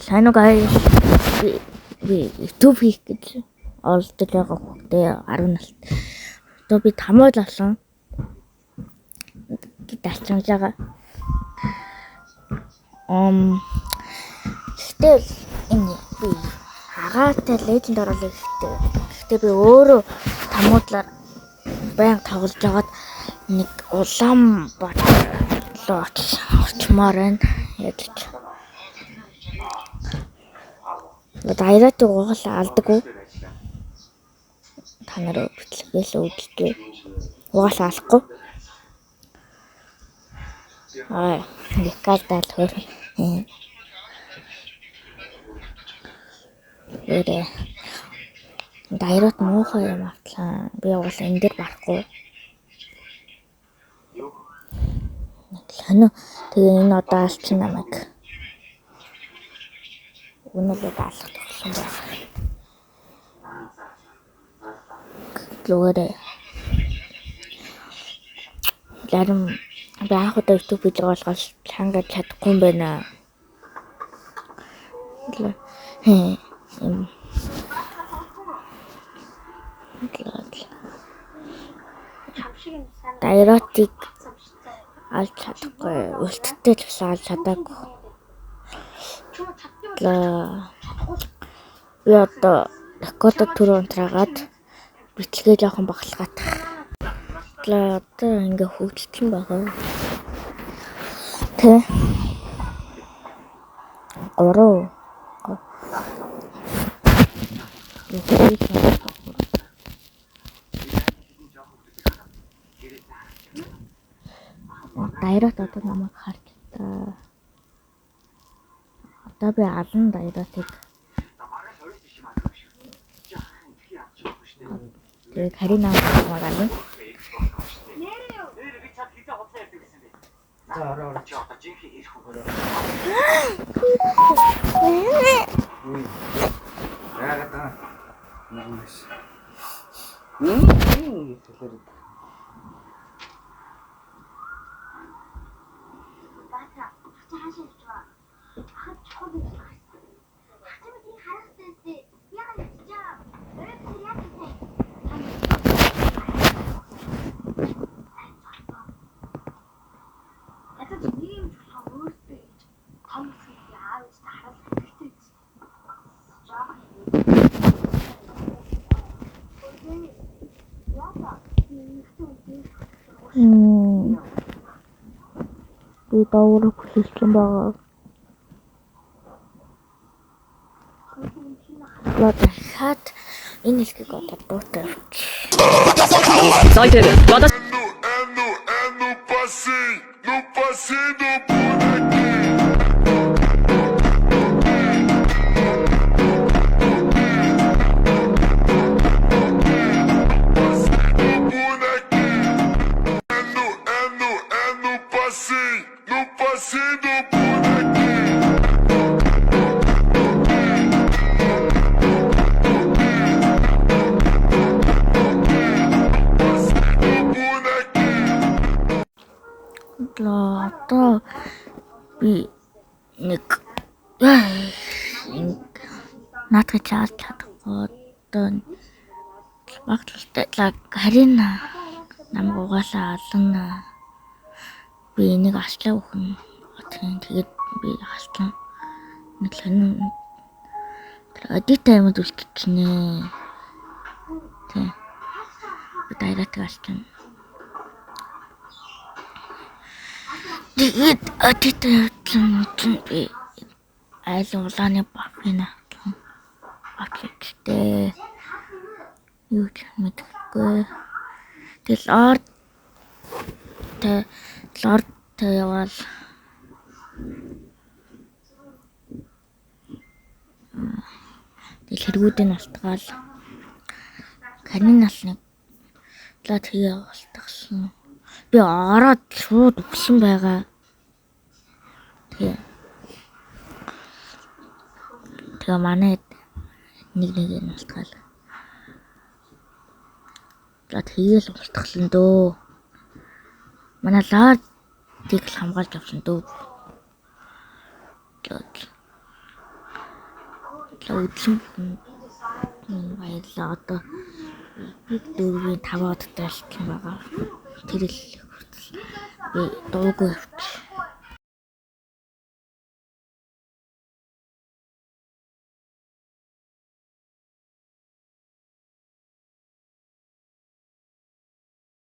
Сайн уу guys? Би YouTube хийх гэж оролдож байгаа хүүхдээ 10 настай. Одоо би тамуул болсон. Гитарчилж байгаа. Гэтэл энэ би агаатай леженд оруулах хэрэгтэй. Гэхдээ би өөрөө тамуудлаар баян тоглож байгаад нэг улаан бодлоо очмоор байна. Ядч. Дайрат угаалаа алдаггүй. Та нараа бичлэгээл үүдтэй. Угаалаа алахгүй. Никалдал хөр. Дайрат муухай юм атлаа. Би угаалаа энэ дээр барахгүй. Хано тэгээ энэ одоо алчин намайг. Үнэлээд алах тогсон байна. Луурэ. Зарим баах удаа YouTube видео болгож хангаж чадахгүй юм байна. Дайротыг алж чадахгүй. Үлдтэй л бас алж чадаагүй. Би одоо рекордод түрүү унтраагаад бичлэгээ жоохон багсгаад. Одоо ингээ хөгжлөн байгаа. Тэ. Ороо. Дайрат одоо намайг харж та. Одоо би алан дайратыг тэгээ Карина намайг алан. За ороо чи одоо жинхэнэ хийх хөгөөрөө. Яагаад та? Нэмэш. Би даурах хүссэн байгаа. Хат энэ хэлгийг одоо дуутай. Sollte war das Одоо би нэг наадах чаалж чадахгүй. Одоо багтлалтай Карина намайг угаалаа алан. Би энийг аслаа өгнө. Тэгээд би аслаа. Нэг л эдит таймд үлдчихнэ. Тэ. Би дайрат аслаа. Тэгээд би айл улааны багына багчтэй юу ч мэдгүй. Тэгэл лорд яваал тэгэл хэрэгүүдийн алтгаал Каринаас нэг лад хийе алтгсан. Би ороод шууд өгсөн байгаа. Тэгээ манай нэг нь алтгаал. Лад хийгээл алтгалсан дөө. Манай лардыг хамгаалж авсан дөө. өглөн баярлаа. Одоо бид 4-ийн 5 дахь талт байгаа. Тэр л би дуугүй явчих.